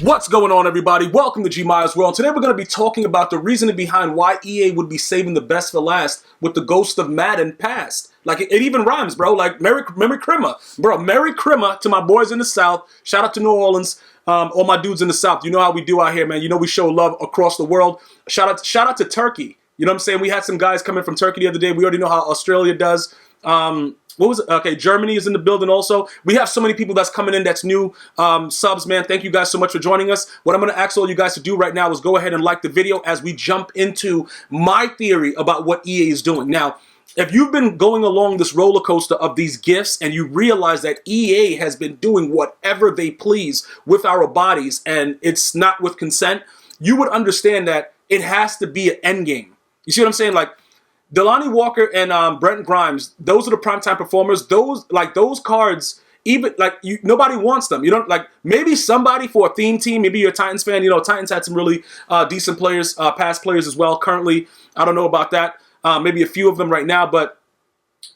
What's going on, everybody? Welcome to GmiasWorld. Today we're going to be talking about the reasoning behind why EA would be saving the best for last with the ghost of Madden past. Like, it even rhymes, bro. Like, Merry Christmas. Bro, Merry Christmas to my boys in the South. Shout out to New Orleans. All my dudes in the South. You know how we do out here, man. You know we show love across the world. Shout out to Turkey. You know what I'm saying? We had some guys coming from Turkey the other day. We already know how Australia does. What was it? Okay, Germany is in the building also. We have so many people that's coming in that's new subs, man. Thank you guys so much for joining us. What I'm going to ask all you guys to do right now is go ahead and like the video as we jump into my theory about what EA is doing. Now, if you've been going along this roller coaster of these gifts and you realize that EA has been doing whatever they please with our bodies and it's not with consent, you would understand that it has to be an end game. You see what I'm saying? Like, Delanie Walker and Brent Grimes, those are the primetime performers. Those cards, even nobody wants them. You don't maybe somebody for a theme team. Maybe you're a Titans fan. You know, Titans had some really decent players, past players as well. Currently, I don't know about that. Maybe a few of them right now, but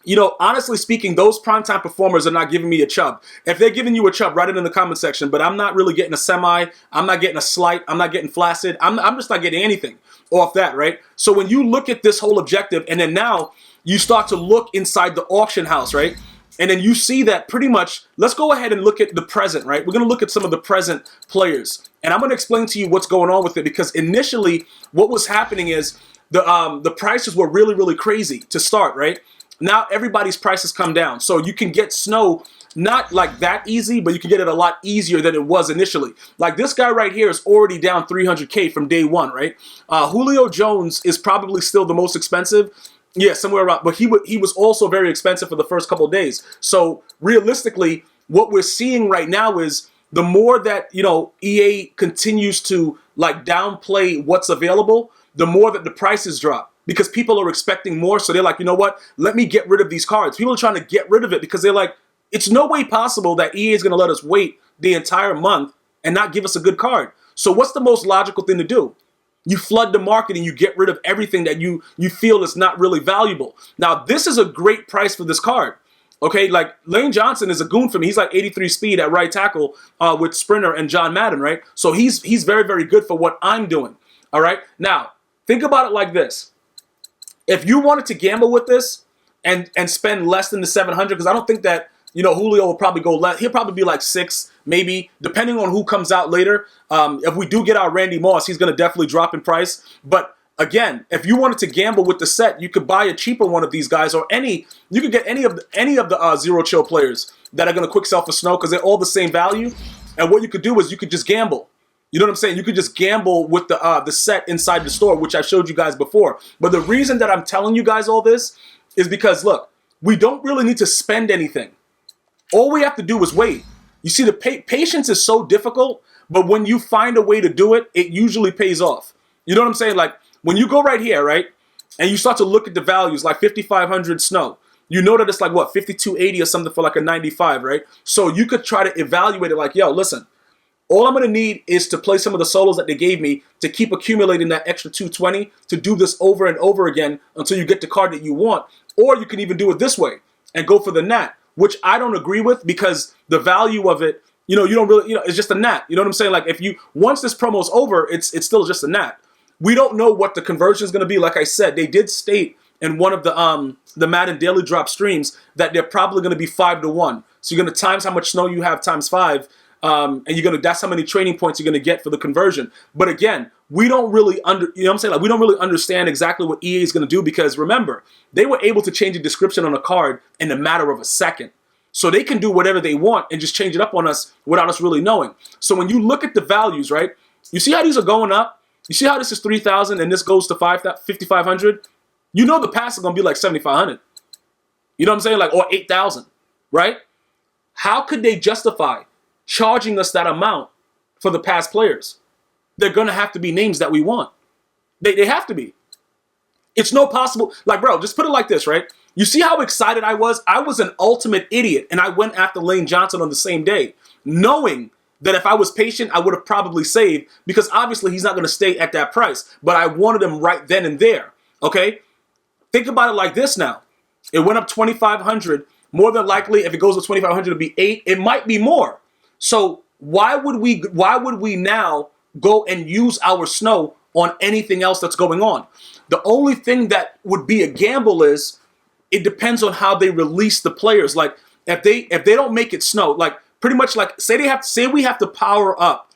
you know, honestly speaking, those primetime performers are not giving me a chub. If they're giving you a chub, write it in the comment section. But I'm not really getting a semi. I'm not getting a slight. I'm not getting flaccid. I'm just not getting anything off that, right? So when you look at this whole objective, and then now you start to look inside the auction house, right? And then you see that pretty much, let's go ahead and look at the present, right? We're going to look at some of the present players. And I'm going to explain to you what's going on with it, because initially what was happening is the prices were really, really crazy to start, right? Now everybody's prices come down. So you can get snow not like that easy, but you can get it a lot easier than it was initially. Like this guy right here is already down 300K from day one, right? Julio Jones is probably still the most expensive. Yeah, somewhere around, but he was also very expensive for the first couple of days. So realistically, what we're seeing right now is the more that, you know, EA continues to like downplay what's available, the more that the prices drop. Because people are expecting more, so they're like, you know what? Let me get rid of these cards. People are trying to get rid of it because they're like, it's no way possible that EA is going to let us wait the entire month and not give us a good card. So what's the most logical thing to do? You flood the market and you get rid of everything that you feel is not really valuable. Now, this is a great price for this card. Okay, like Lane Johnson is a goon for me. He's like 83 speed at right tackle with Sprinter and John Madden, right? So he's very, very good for what I'm doing. All right, now think about it like this. If you wanted to gamble with this and spend less than the 700, because I don't think that, you know, Julio will probably go less. He'll probably be like 6, maybe, depending on who comes out later. If we do get our Randy Moss, he's going to definitely drop in price. But again, if you wanted to gamble with the set, you could buy a cheaper one of these guys, or you could get any of the Zero Chill players that are going to quick sell for snow because they're all the same value. And what you could do is you could just gamble. You know what I'm saying? You could just gamble with the set inside the store, which I showed you guys before. But the reason that I'm telling you guys all this is because, look, we don't really need to spend anything. All we have to do is wait. You see, the patience is so difficult, but when you find a way to do it, it usually pays off. You know what I'm saying? Like, when you go right here, right, and you start to look at the values, like 5,500 snow, you know that it's like, what, 5,280 or something for like a 95, right? So you could try to evaluate it like, yo, listen, all I'm going to need is to play some of the solos that they gave me to keep accumulating that extra 220 to do this over and over again until you get the card that you want. Or you can even do it this way and go for the nat, which I don't agree with because the value of it, you know, you don't really, you know, it's just a nat. You know what I'm saying? Like once this promo's over, it's still just a nat. We don't know what the conversion is going to be. Like I said, they did state in one of the Madden Daily Drop streams that they're probably going to be 5-to-1. So you're going to times how much snow you have times 5. And that's how many training points you're gonna get for the conversion. But again, we don't really we don't really understand exactly what EA is gonna do because remember, they were able to change the description on a card in a matter of a second. So they can do whatever they want and just change it up on us without us really knowing. So when you look at the values, right, you see how these are going up? You see how this is 3,000 and this goes to 5,500? You know the pass is gonna be like 7,500. You know what I'm saying? Like, or 8,000, right? How could they justify charging us that amount for the past players? They're going to have to be names that we want. They have to be. It's no possible. Like, bro, just put it like this, right? You see how excited I was? I was an ultimate idiot, and I went after Lane Johnson on the same day, knowing that if I was patient, I would have probably saved because obviously he's not going to stay at that price, but I wanted him right then and there, okay? Think about it like this now. It went up 2,500. More than likely, if it goes to 2,500, it'll be 8. It might be more. So why would we now go and use our snow on anything else that's going on? The only thing that would be a gamble is it depends on how they release the players. Like if they don't make it snow, like pretty much like say we have to power up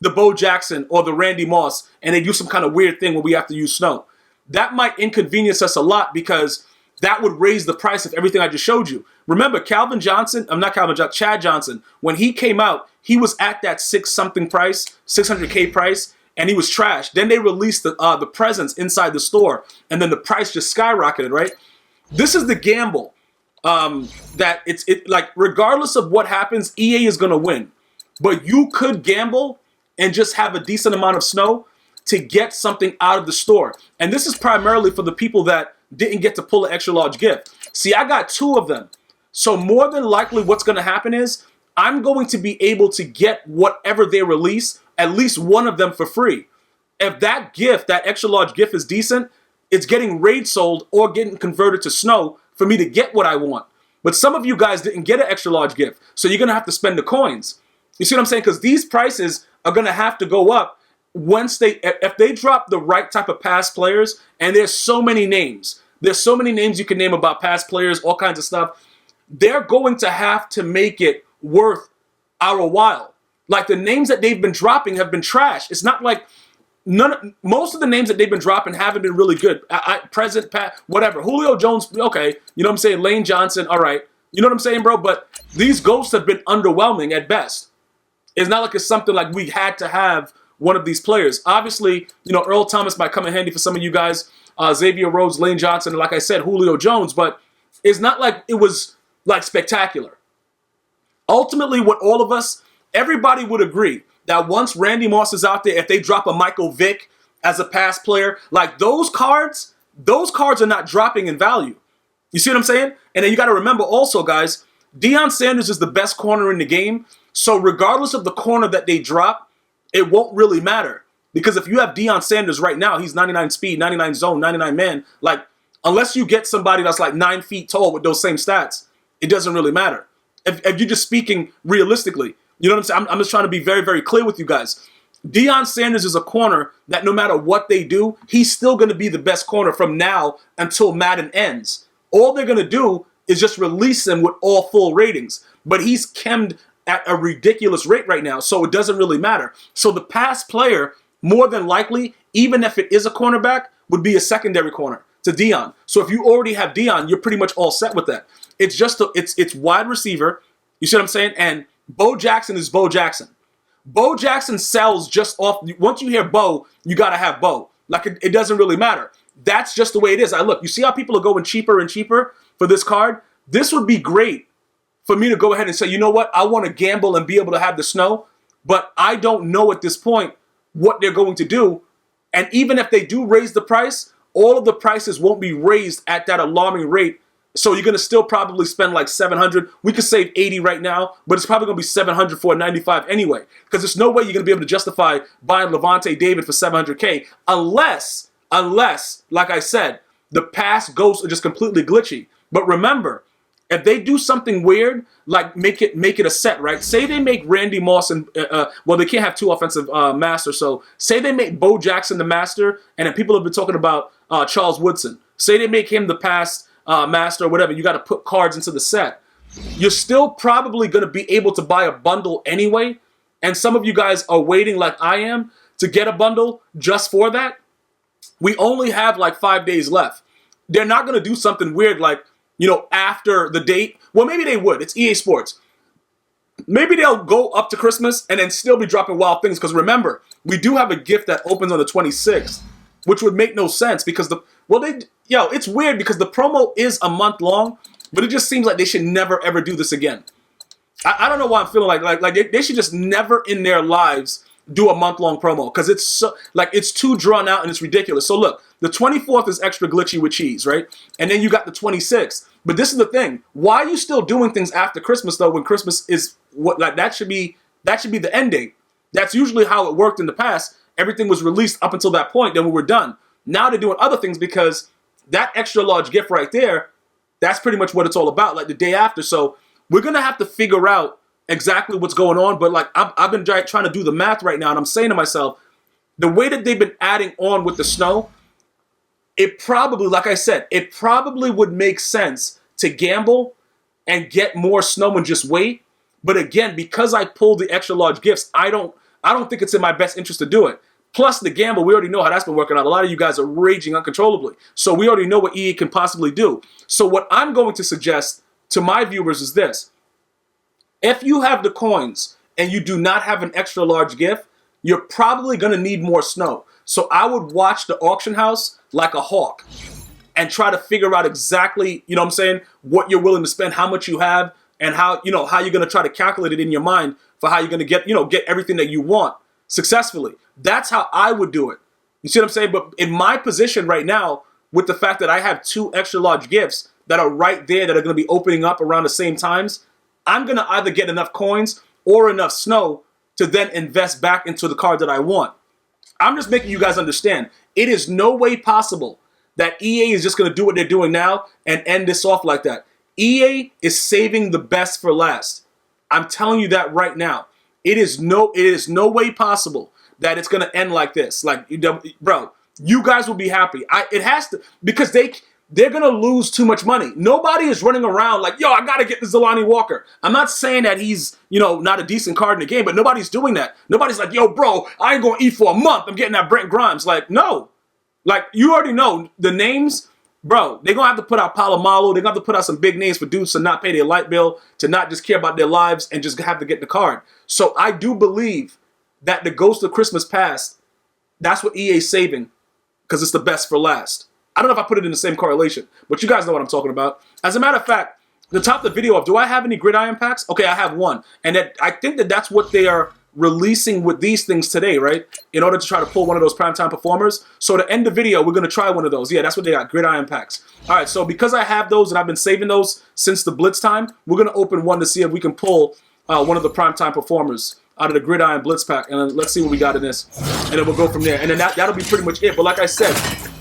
the Bo Jackson or the Randy Moss and they do some kind of weird thing where we have to use snow. That might inconvenience us a lot because that would raise the price of everything I just showed you. Remember, Chad Johnson, when he came out, he was at that 6-something price, 600K price, and he was trash. Then they released the presents inside the store, and then the price just skyrocketed, right? This is the gamble that it's like regardless of what happens, EA is going to win. But you could gamble and just have a decent amount of snow to get something out of the store. And this is primarily for the people that didn't get to pull an extra large gift. See, I got 2 of them. So more than likely what's going to happen is I'm going to be able to get whatever they release, at least one of them for free. If that gift, that extra large gift is decent, it's getting raid sold or getting converted to snow for me to get what I want. But some of you guys didn't get an extra large gift, so you're going to have to spend the coins. You see what I'm saying? Because these prices are going to have to go up once if they drop the right type of past players, and there's so many names. There's so many names you can name about past players, all kinds of stuff. They're going to have to make it worth our while. Like the names that they've been dropping have been trash. It's not like most of the names that they've been dropping haven't been really good. Present, Pat, whatever. Julio Jones, okay. You know what I'm saying? Lane Johnson, all right. You know what I'm saying, bro? But these ghosts have been underwhelming at best. It's not like it's something like we had to have one of these players. Obviously, you know, Earl Thomas might come in handy for some of you guys. Xavier Rhodes, Lane Johnson, and like I said, Julio Jones. But it's not like it was like spectacular. Ultimately, what all of us, everybody would agree that once Randy Moss is out there, if they drop a Michael Vick as a pass player, like those cards are not dropping in value. You see what I'm saying? And then you got to remember also, guys, Deion Sanders is the best corner in the game. So regardless of the corner that they drop, it won't really matter. Because if you have Deion Sanders right now, he's 99 speed, 99 zone, 99 man. Like, unless you get somebody that's like 9 feet tall with those same stats, it doesn't really matter. If you're just speaking realistically, you know what I'm saying? I'm just trying to be very, very clear with you guys. Deion Sanders is a corner that no matter what they do, he's still going to be the best corner from now until Madden ends. All they're going to do is just release him with all full ratings. But he's chemmed at a ridiculous rate right now, so it doesn't really matter. So the pass player, more than likely, even if it is a cornerback, would be a secondary corner to Deion. So if you already have Deion, you're pretty much all set with that. It's just it's wide receiver. You see what I'm saying? And Bo Jackson is Bo Jackson. Bo Jackson sells just off. Once you hear Bo, you got to have Bo. Like it doesn't really matter. That's just the way it is. You see how people are going cheaper and cheaper for this card? This would be great for me to go ahead and say, you know what? I want to gamble and be able to have the snow, but I don't know at this point what they're going to do. And even if they do raise the price, all of the prices won't be raised at that alarming rate. So you're going to still probably spend like $700. We could save $80 right now, but it's probably going to be $700 for a 95 anyway. Because there's no way you're going to be able to justify buying Levante David for $700K unless, like I said, the past ghosts are just completely glitchy. But remember, if they do something weird, like make it a set, right? Say they make Randy Moss and well, they can't have 2 offensive masters. So say they make Bo Jackson the master, and then people have been talking about Charles Woodson. Say they make him the pass master or whatever. You got to put cards into the set. You're still probably going to be able to buy a bundle anyway. And some of you guys are waiting, like I am, to get a bundle just for that. We only have like 5 days left. They're not going to do something weird like, you know, after the date. Well, maybe they would. It's EA Sports. Maybe they'll go up to Christmas and then still be dropping wild things. Because remember, we do have a gift that opens on the 26th, which would make no sense because it's weird because the promo is a month long, but it just seems like they should never ever do this again. I don't know why I'm feeling like they should just never in their lives do a month-long promo because it's so it's too drawn out and it's ridiculous. So look, the 24th is extra glitchy with cheese, right? And then you got the 26th. But this is the thing. Why are you still doing things after Christmas though when Christmas is that should be the end date. That's usually how it worked in the past. Everything was released up until that point, then we were done. Now they're doing other things because that extra large gift right there, that's pretty much what it's all about, like the day after. So we're going to have to figure out exactly what's going on, but like I've been trying to do the math right now, and I'm saying to myself, the way that they've been adding on with the snow, it probably, like I said, it probably would make sense to gamble and get more snow and just wait. But again, because I pulled the extra large gifts, I don't think it's in my best interest to do it. Plus the gamble, we already know how that's been working out. A lot of you guys are raging uncontrollably. So we already know what EA can possibly do. So what I'm going to suggest to my viewers is this. If you have the coins and you do not have an extra large gift, you're probably going to need more snow. So I would watch the auction house like a hawk and try to figure out exactly, you know what I'm saying, what you're willing to spend, how much you have, and how, you know, how you're going to try to calculate it in your mind for how you're going to get, you know, get everything that you want successfully. That's how I would do it. You see what I'm saying? But in my position right now, with the fact that I have 2 extra large gifts that are right there that are going to be opening up around the same times, I'm going to either get enough coins or enough snow to then invest back into the card that I want. I'm just making you guys understand. It is no way possible that EA is just going to do what they're doing now and end this off like that. EA is saving the best for last. I'm telling you that right now. It is no way possible that it's going to end like this. Like, bro, you guys will be happy. It has to, because they're going to lose too much money. Nobody is running around like, yo, I got to get the Zelani Walker. I'm not saying that he's, you know, not a decent card in the game, but nobody's doing that. Nobody's like, yo, bro, I ain't going to eat for a month. I'm getting that Brent Grimes. Like, no. Like, you already know the names, bro. They're going to have to put out Palomalu. They're going to have to put out some big names for dudes to not pay their light bill, to not just care about their lives and just have to get the card. So I do believe that the Ghost of Christmas Past, that's what EA's saving because it's the best for last. I don't know if I put it in the same correlation, but you guys know what I'm talking about. As a matter of fact, the top of the video of, do I have any Gridiron packs? Okay, I have one. And I think that's what they are releasing with these things today, right? In order to try to pull one of those primetime performers. So to end the video, we're going to try one of those. Yeah, that's what they got, Gridiron packs. All right, so because I have those and I've been saving those since the Blitz time, we're going to open one to see if we can pull one of the primetime performers out of the Gridiron Blitz pack. And then let's see what we got in this. And then we'll go from there. And then that'll be pretty much it. But like I said,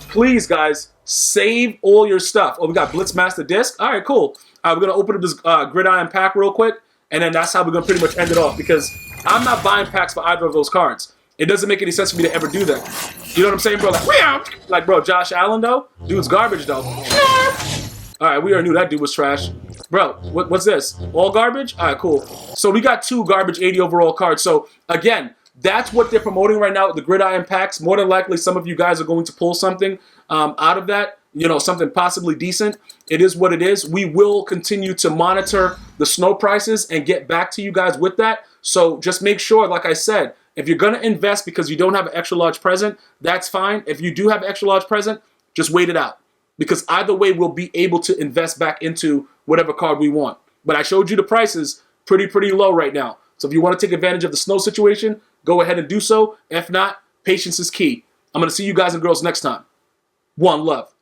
please, guys, save all your stuff. Oh, we got Blitz Master Disc. All right, cool. We're going to open up this Gridiron pack real quick. And then that's how we're going to pretty much end it off. Because I'm not buying packs for either of those cards. It doesn't make any sense for me to ever do that. You know what I'm saying, bro? Like bro, Josh Allen, though? Dude's garbage, though. All right, we already knew that dude was trash. Bro, what's this? All garbage? All right, cool. So we got 2 garbage 80 overall cards. So, again, that's what they're promoting right now, the Gridiron packs. More than likely, some of you guys are going to pull something out of that. You know, something possibly decent. It is what it is. We will continue to monitor the snow prices and get back to you guys with that. So just make sure, like I said, if you're going to invest because you don't have an extra large present, that's fine. If you do have an extra large present, just wait it out. Because either way, we'll be able to invest back into whatever card we want. But I showed you the prices pretty low right now. So if you want to take advantage of the snow situation, go ahead and do so. If not, patience is key. I'm going to see you guys and girls next time. One love.